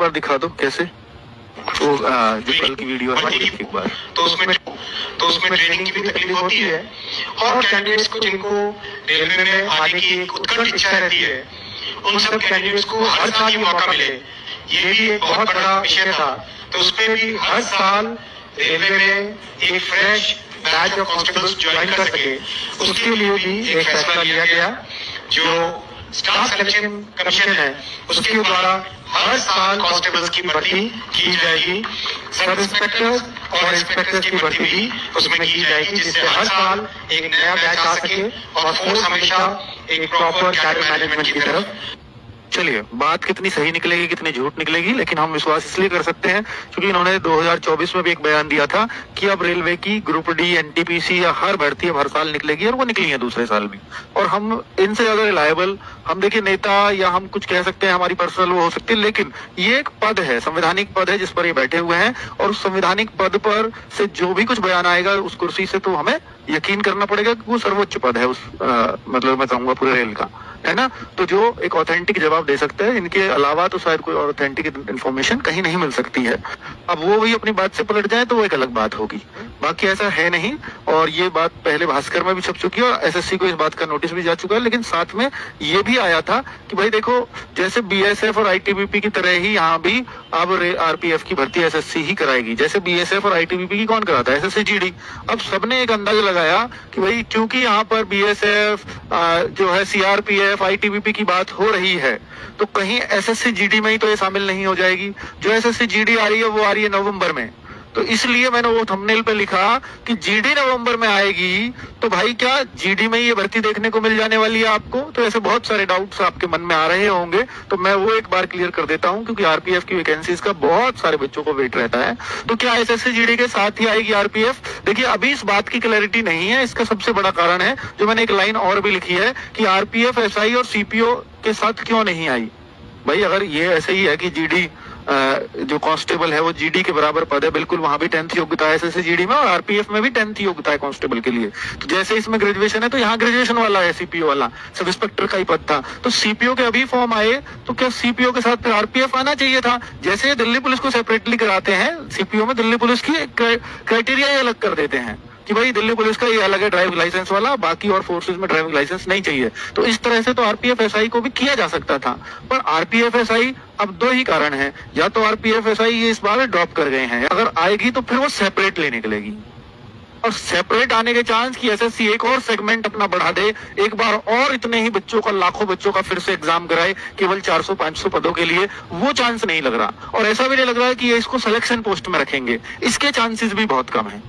बार दिखा दो कैसे, वो जो कल की वीडियो है एक बार। तो उसमें ट्रेनिंग की भी तकलीफ होती है, और कैंडिडेट्स को जिनको रेलवे में आने की एक उत्कट इच्छा रहती है, उन सब कैंडिडेट्स को हर साल ये मौका मिले, ये भी एक बहुत बड़ा विषय था। तो उसमें भी हर साल रेलवे में एक fresh batch of constables join कर सके, उसके लिए भी एक फैसला लिया गया। जो स्टाफ सिलेक्शन कमीशन है उसके द्वारा हर साल कांस्टेबल्स की भर्ती की जाएगी, सब इंस्पेक्टर्स और इंस्पेक्टर्स की भर्ती भी उसमें की जाएगी, जिससे हर साल एक नया बैच आ सके और फोर्स हमेशा एक प्रॉपर कैडर मैनेजमेंट की तरफ। चलिए, बात कितनी सही निकलेगी कितनी झूठ निकलेगी, लेकिन हम विश्वास इसलिए कर सकते हैं क्योंकि इन्होंने 2024 में भी एक बयान दिया था कि अब रेलवे की ग्रुप डी, एनटीपीसी या हर भर्ती अब हर साल निकलेगी, और वो निकली है दूसरे साल भी। और हम इनसे ज्यादा रिलायबल, हम देखिए नेता या हम कुछ कह सकते हैं, हमारी पर्सनल वो हो सकती है, लेकिन ये एक पद है, संवैधानिक पद है जिस पर ये बैठे हुए हैं, और उस संवैधानिक पद पर से जो भी कुछ बयान आएगा उस कुर्सी से तो हमें यकीन करना पड़ेगा कि वो सर्वोच्च पद है उस मतलब मैं चाहूंगा पूरे रेल का, है ना। तो जो एक ऑथेंटिक जवाब दे सकते हैं, इनके अलावा तो शायद कोई और ऑथेंटिक इन्फॉर्मेशन कहीं नहीं मिल सकती है। अब वो भी अपनी बात से पलट जाए तो वो एक अलग बात होगी, बाकी ऐसा है नहीं। और ये बात पहले भास्कर में भी छप चुकी है और एसएससी को इस बात का नोटिस भी जा चुका है, लेकिन साथ में ये भी आया था कि भाई देखो, जैसे बीएसएफ और आईटीबीपी की तरह ही यहाँ भी अब आरपीएफ की भर्ती एसएससी ही कराएगी। जैसे बीएसएफ और आईटीबीपी की कौन कराता है? SSC GD. अब सबने एक अंदाजा लगाया कि भाई क्योंकि यहाँ पर बीएसएफ जो है, सीआरपीएफ, आईटीबीपी की बात हो रही है, तो कहीं एसएससी जीडी में ही तो ये शामिल नहीं हो जाएगी। जो एसएससी जीडी आ रही है वो आ रही है नवंबर में, तो इसलिए मैंने वो थंबनेल पे लिखा कि जीडी नवंबर में आएगी, तो भाई क्या जीडी में ये भर्ती देखने को मिल जाने वाली है आपको? तो ऐसे बहुत सारे डाउट्स आपके मन में आ रहे होंगे, तो मैं वो एक बार क्लियर कर देता हूं, क्योंकि आरपीएफ की वैकेंसीज का बहुत सारे बच्चों को वेट रहता है। तो क्या एसएससी जीडी के साथ ही आएगी आरपीएफ? देखिए, अभी इस बात की क्लैरिटी नहीं है। इसका सबसे बड़ा कारण है, जो मैंने एक लाइन और भी लिखी है, कि आरपीएफ, एसआई और सीपीओ के साथ क्यों नहीं आई। भाई अगर ये ऐसे ही है कि जीडी जो कांस्टेबल है वो जीडी के बराबर पद है, बिल्कुल वहां भी 10th योग्यता है एसएससी जीडी में, और आरपीएफ में भी 10th योग्यता है कांस्टेबल के लिए। तो जैसे इसमें ग्रेजुएशन है तो यहाँ ग्रेजुएशन वाला है, सीपीओ वाला सब इंस्पेक्टर का ही पद था। तो सीपीओ के अभी फॉर्म आए, तो क्या सीपीओ के साथ आरपीएफ आना चाहिए था? जैसे दिल्ली पुलिस को सेपरेटली कराते हैं, सीपीओ में दिल्ली पुलिस की क्राइटेरिया ही अलग कर देते हैं कि भाई दिल्ली पुलिस का ये अलग है ड्राइविंग लाइसेंस वाला, बाकी और फोर्सेज में ड्राइविंग लाइसेंस नहीं चाहिए। तो इस तरह से तो आरपीएफ एसआई को भी किया जा सकता था, पर आरपीएफ एसआई अब दो ही कारण है, या तो आरपीएफ एसआई ये इस बार ड्रॉप कर गए हैं, अगर आएगी तो फिर वो सेपरेट ले निकलेगी, और सेपरेट आने के चांस की एसएससी एक और सेगमेंट अपना बढ़ा दे, एक बार और इतने ही बच्चों का, लाखों बच्चों का फिर से एग्जाम कराए केवल 400-500 पदों के लिए, वो चांस नहीं लग रहा। और ऐसा भी नहीं लग रहा है कि ये इसको सिलेक्शन पोस्ट में रखेंगे, इसके चांसेस भी बहुत कम है।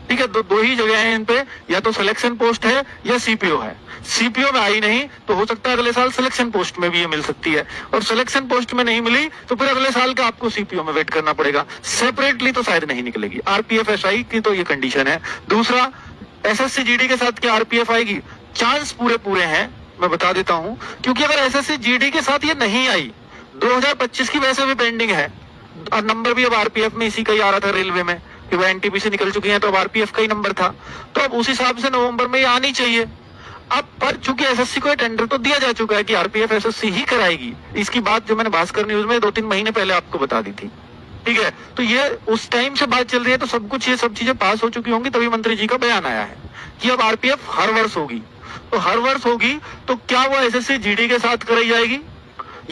ठीक है, दो ही जगह है इन पे, या तो सिलेक्शन पोस्ट है या सीपीओ है। सीपीओ में आई नहीं तो हो सकता है अगले साल सिलेक्शन पोस्ट में भी ये मिल सकती है, और सिलेक्शन पोस्ट में नहीं मिली तो फिर अगले साल का आपको सीपीओ में वेट करना पड़ेगा। सेपरेटली तो शायद नहीं निकलेगी। आरपीएफ एसआई की तो ये कंडीशन है। दूसरा, एसएससी जीडी के साथ क्या आरपीएफ आएगी? चांस पूरे हैं, मैं बता देता हूं, क्योंकि अगर एसएससी जीडी के साथ ये नहीं आई, 2025 की वैसे भी पेंडिंग है, और नंबर भी अब आरपीएफ में इसी का ही आ रहा था रेलवे में, कि वह एनटीपीसी निकल चुकी है, तो अब आरपीएफ का ही नंबर था, तो अब उस हिसाब से नवंबर में ये आनी चाहिए। अब पर चूंकि एसएससी को टेंडर तो दिया जा चुका है कि आरपीएफ एसएससी ही कराएगी, इसकी बात जो मैंने भास्कर न्यूज में 2-3 महीने पहले आपको बता दी थी। ठीक है, तो ये उस टाइम से बात चल रही है, तो सब कुछ ये सब चीजें पास हो चुकी होंगी, तभी मंत्री जी का बयान आया है कि अब आरपीएफ हर वर्ष होगी। तो हर वर्ष होगी तो क्या वो एसएससी जीडी के साथ कराई जाएगी,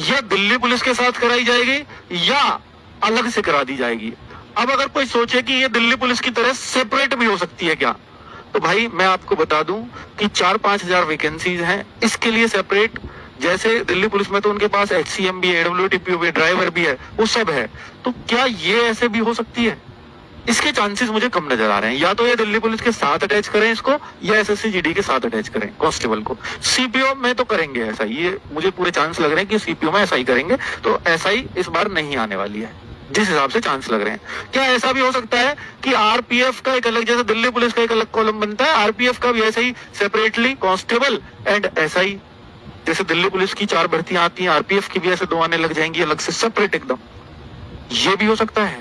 या दिल्ली पुलिस के साथ कराई जाएगी, या अलग से करा दी जाएगी? अब अगर कोई सोचे कि ये दिल्ली पुलिस की तरह सेपरेट भी हो सकती है क्या, तो भाई मैं आपको बता दूं कि 4-5 हजार वैकेंसीज हैं इसके लिए सेपरेट। जैसे दिल्ली पुलिस में तो उनके पास एचसीएम भी है, एडब्ल्यूटीपीओ भी, ड्राइवर भी है, वो सब है। तो क्या ये ऐसे भी हो सकती है? इसके चांसेस मुझे कम नजर आ रहे हैं। या तो ये दिल्ली पुलिस के साथ अटैच करें इसको, या एसएससी जीडी के साथ अटैच करें कांस्टेबल को। सीपीओ में तो करेंगे ऐसा, ये मुझे पूरे चांस लग रहे हैं कि सीपीओ में ऐसा ही करेंगे। तो ऐसा ही इस बार नहीं आने वाली है जिस हिसाब से चांस लग रहे हैं। क्या ऐसा भी हो सकता है कि आरपीएफ का एक अलग, जैसे दिल्ली पुलिस का एक अलग कॉलम बनता है, आरपीएफ का भी ऐसे ही सेपरेटली कांस्टेबल एंड एसआई, जैसे दिल्ली पुलिस की 4 भर्तियां आती हैं, आरपीएफ की भी ऐसे 2 आने लग जाएंगी अलग से सेपरेट एकदम। ये भी हो सकता है।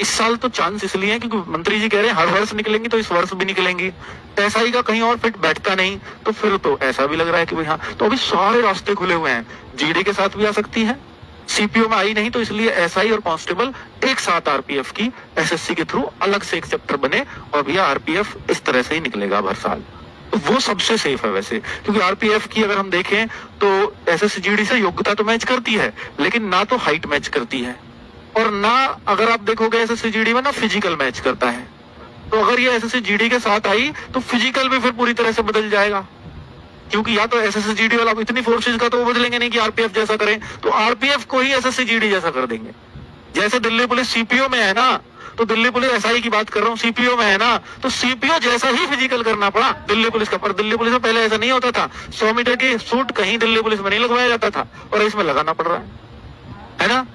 इस साल तो चांस इसलिए है क्योंकि मंत्री जी कह रहे हैं हर वर्ष निकलेंगी, तो इस वर्ष भी निकलेंगी। एसआई का कहीं और फिट बैठता नहीं, तो फिर तो ऐसा भी लग रहा है कि भाई हाँ, तो अभी सारे रास्ते खुले हुए हैं। जीडी के साथ भी आ सकती है, सीपीओ में आई नहीं, तो इसलिए एसआई और कांस्टेबल एक साथ आरपीएफ की एसएससी के थ्रू अलग से एक चैप्टर बने और भैया आरपीएफ इस तरह से ही निकलेगा हर साल। तो वो सबसे सेफ है वैसे, क्योंकि आरपीएफ की अगर हम देखें तो एसएससी जीडी से योग्यता तो मैच करती है, लेकिन ना तो हाइट मैच करती है और ना अगर आप देखोगे एसएससी जीडी में ना फिजिकल मैच करता है। तो अगर ये एसएससी जीडी के साथ आई तो फिजिकल भी फिर पूरी तरह से बदल जाएगा, क्योंकि या तो एसएससी जीडी वाला इतनी फोर्सेज का तो वो बदलेंगे नहीं कि आरपीएफ जैसा करें, तो आरपीएफ को ही एसएससी जीडी जैसा कर देंगे। जैसे दिल्ली पुलिस सीपीओ में है ना, तो दिल्ली पुलिस एसआई की बात कर रहा हूँ, सीपीओ में है ना, तो सीपीओ जैसा ही फिजिकल करना पड़ा दिल्ली पुलिस का। पर दिल्ली पुलिस में पहले ऐसा नहीं होता था, 100 मीटर की सूट कहीं दिल्ली पुलिस में नहीं लगवाया जाता था और इसमें लगाना पड़ रहा है ना।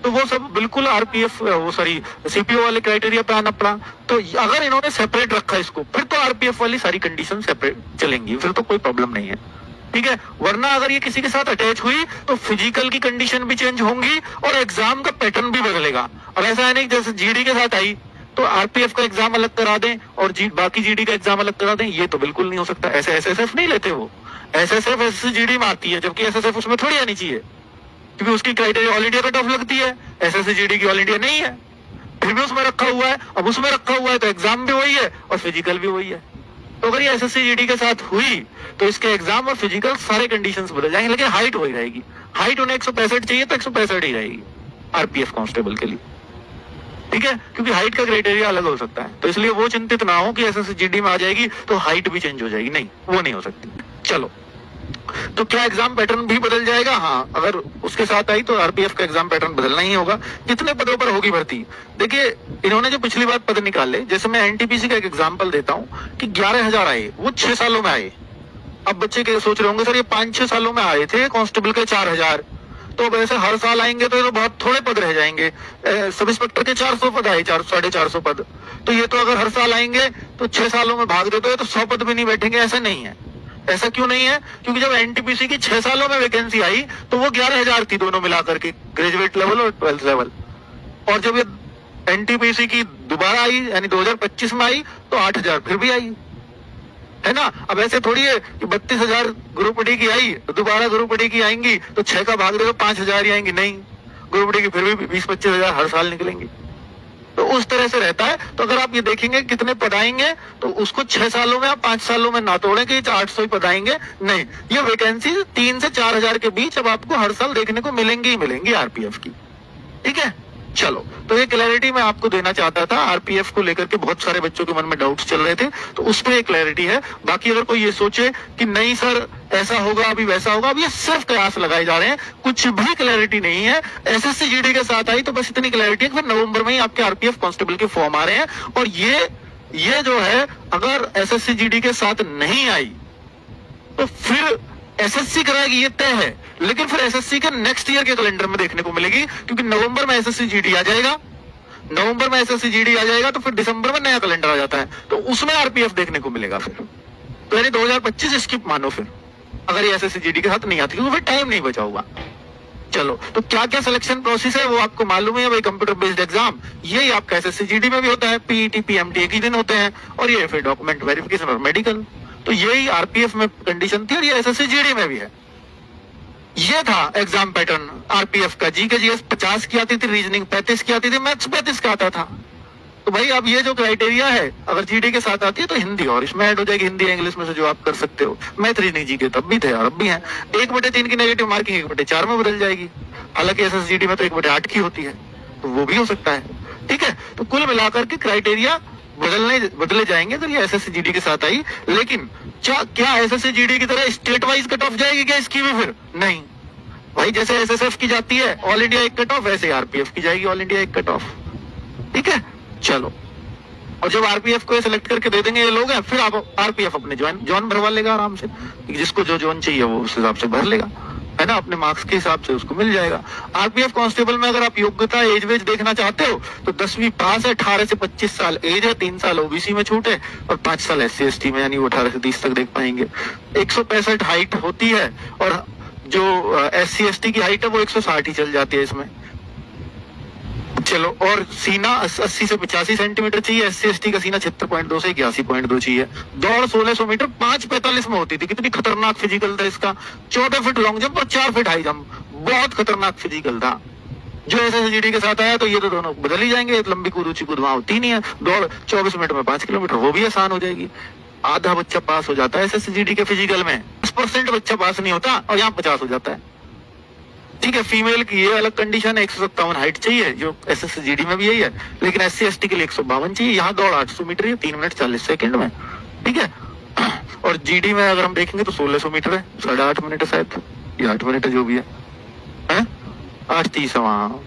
तो वो सब बिल्कुल आरपीएफ वो सॉरी सीपीओ वाले क्राइटेरिया पे आना पड़ा। तो अगर इन्होंने सेपरेट रखा इसको, फिर तो आरपीएफ वाली सारी कंडीशन सेपरेट चलेंगी, फिर तो कोई प्रॉब्लम नहीं है, ठीक है। वरना अगर ये किसी के साथ अटैच हुई तो फिजिकल की कंडीशन भी चेंज होंगी और एग्जाम का पैटर्न भी बदलेगा। अब ऐसा है नहीं जैसे जीडी के साथ आई तो आरपीएफ का एग्जाम अलग करा दें और बाकी जीडी का एग्जाम अलग करा दें, ये तो बिल्कुल नहीं हो सकता। ऐसे एसएसएफ नहीं लेते, वो एसएसएफ एसएससी जीडी में आती है, जबकि एसएसएफ उसमें थोड़ी आनी चाहिए, क्योंकि उसकी criteria all India cut off लगती है, एसएससी जीडी की ऑल इंडिया नहीं है, फिर भी उसमें रखा हुआ है। अब उसमें रखा हुआ है तो एग्जाम भी वही है और फिजिकल भी वही है। तो अगर ये एसएससी जीडी के साथ हुई तो इसके एग्जाम और फिजिकल सारे कंडीशंस बदल जाएंगे, लेकिन हाइट वही रहेगी। हाइट उन्हें 165 चाहिए तो 165 ही रहेगी आरपीएफ कांस्टेबल के लिए, ठीक है, क्योंकि हाइट का क्राइटेरिया अलग हो सकता है। तो इसलिए वो चिंतित ना हो कि एसएससी जीडी में आ जाएगी तो हाइट भी चेंज हो जाएगी, नहीं, वो नहीं हो सकती। चलो, तो क्या एग्जाम पैटर्न भी बदल जाएगा? हाँ, अगर उसके साथ आई तो आरपीएफ का एग्जाम पैटर्न बदलना ही होगा। कितने पदों पर होगी भर्ती? देखिए, इन्होंने जो पिछली बार पद निकाले, जैसे मैं एनटीपीसी का एक एग्जांपल देता हूँ कि 11,000 आए, वो 6 सालों में आए। अब बच्चे के सोच रहे होंगे सर ये 5-6 सालों में आए थे, कांस्टेबल के 4,000, तो अब ऐसे हर साल आएंगे तो ये तो बहुत थोड़े पद रह जाएंगे। सब इंस्पेक्टर के 400 पद आए, 400-450 पद, तो ये तो अगर हर साल आएंगे तो 6 सालों में भाग दे तो 100 पद भी नहीं बैठेंगे। ऐसा नहीं है। ऐसा क्यों नहीं है? क्योंकि जब एनटीपीसी की 6 सालों में वैकेंसी आई तो वो 11,000 थी, दोनों मिलाकर के, ग्रेजुएट लेवल और 12th लेवल। और जब ये एनटीपीसी की दोबारा आई यानी 2025 में आई तो 8,000 फिर भी आई, है ना। अब ऐसे थोड़ी है कि 32,000 ग्रुप डी की आई तो दोबारा ग्रुप डी की आएंगी तो 6 का भाग दे तो 5,000 ही आएंगी, नहीं, ग्रुप डी की फिर भी 20-25,000 हर साल निकलेंगी। तो उस तरह से रहता है। तो अगर आप ये देखेंगे कितने पद आएंगे तो उसको 6 सालों में या 5 सालों में ना तोड़ें कि 800 ही पद आएंगे, नहीं, ये वैकेंसी 3 से 4,000 के बीच अब आपको हर साल देखने को मिलेंगी ही मिलेंगी आरपीएफ की, ठीक है। चलो, तो ये क्लैरिटी मैं आपको देना चाहता था। आरपीएफ को लेकर के बहुत सारे बच्चों के मन में डाउट्स चल रहे थे, तो उस पर एक क्लैरिटी है। बाकी अगर कोई ये सोचे कि नहीं सर ऐसा होगा अभी वैसा होगा, अब ये सिर्फ कयास लगाए जा रहे हैं, कुछ भी क्लैरिटी नहीं है। एसएससी जीडी के साथ आई तो बस इतनी क्लैरिटी है कि फिर नवंबर में ही आपके आरपीएफ कांस्टेबल के फॉर्म आ रहे हैं। और ये जो है, अगर एसएससी जीडी के साथ नहीं आई तो फिर एसएससी कराएगी, ये तय है। लेकिन फिर एसएससी के नेक्स्ट ईयर के कैलेंडर में देखने को मिलेगी, क्योंकि नवंबर में एसएससी जीडी आ जाएगा, नवंबर में एसएससी जीडी आ जाएगा तो फिर दिसंबर में नया कैलेंडर आ जाता है, तो उसमें आरपीएफ देखने को मिलेगा फिर। तो यानी 2025 स्किप मानो फिर, अगर ये एसएससी जीडी के साथ नहीं आती, क्योंकि फिर टाइम नहीं बचा होगा। चलो, तो क्या क्या सिलेक्शन प्रोसेस है वो आपको मालूम है भाई। कंप्यूटर बेस्ड एग्जाम यही आपका एसएससी जीडी में भी होता है, पीईटी पीएमटी एक ही दिन होते हैं, और ये फिर डॉक्यूमेंट वेरिफिकेशन और मेडिकल। तो यही आरपीएफ में कंडीशन थी और ये एसएससी जीडी में भी है। ये था एग्जाम पैटर्न आरपीएफ का। जी के जीएस 50 की आती थी, रीजनिंग 35 की आती थी, मैथ्स 35 का आता था। तो भाई अब ये जो क्राइटेरिया है, अगर जीडी के साथ आती है तो हिंदी और इसमें ऐड हो जाएगी, हिंदी इंग्लिश में से जो आप कर सकते हो। मैथ रीजनिंग जी के तब भी थे और अब भी हैं। 1/3 की नेगेटिव मार्किंग 1/4 में बदल जाएगी, हालांकि एसएससी जीडी में तो 1/8 की होती है, तो वो भी हो सकता है, ठीक है। तो कुल मिलाकर के क्राइटेरिया बदले जाएंगे अगर ये एसएससी जीडी के साथ आई। लेकिन क्या एसएससी जीडी की तरह स्टेट वाइज कट ऑफ जाएगी क्या इसकी भी? फिर नहीं भाई, जैसे एसएसएफ की जाती है ऑल इंडिया एक कट ऑफ, वैसे आरपीएफ की जाएगी ऑल इंडिया एक कट ऑफ, ठीक है। चलो, और जब आरपीएफ को सिलेक्ट करके दे देंगे ये लोग हैं, फिर आप आरपीएफ अपने जॉन भरवा लेगा आराम से, जिसको जो जॉन चाहिए वो उस हिसाब से भर लेगा, है ना, अपने मार्क्स के हिसाब से उसको मिल जाएगा। आरपीएफ कांस्टेबल में अगर आप योग्यता एज वेज देखना चाहते हो तो 10वीं पास है, 18 से 25 साल एज है, 3 साल ओबीसी में छूट है और 5 साल एससी एसटी में, यानी वो 18 से 30 तक देख पाएंगे। 165 हाइट होती है और जो एससी एसटी की हाइट है वो 160 ही चल जाती है इसमें। चलो, और सीना 80 से 85 सेंटीमीटर चाहिए, एससी एसटी का सीना 76.2 से 81.2 चाहिए। दौड़ 1600 मीटर 5:45 में होती थी, कितनी खतरनाक फिजिकल था इसका। 14 फीट लॉन्ग जंप और 4 फीट हाई जंप, बहुत खतरनाक फिजिकल था। जो एसएसजीडी के साथ आया तो ये तो दोनों बदल ही जाएंगे, लंबी कूद ऊंची कूद वहां होती नहीं है, दौड़ 24 मिनट में 5 किलोमीटर, वो भी आसान हो जाएगी। आधा बच्चा पास हो जाता है एसएसजीडी के फिजिकल में, 10% बच्चा पास नहीं होता और यहाँ 50 हो जाता है। ठीक है, फीमेल की ये अलग कंडीशन है, 157 हाइट चाहिए, जो एसएसजीडी में भी यही है, लेकिन SC ST के लिए 152 चाहिए। यहाँ दौड़ 800 मीटर है 3 मिनट 40 सेकंड में। ठीक है, और जीडी में अगर हम देखेंगे तो 1600 मीटर है, 8.5 मिनट है शायद, या 8 मिनट है जो भी है 8:30 है वहाँ।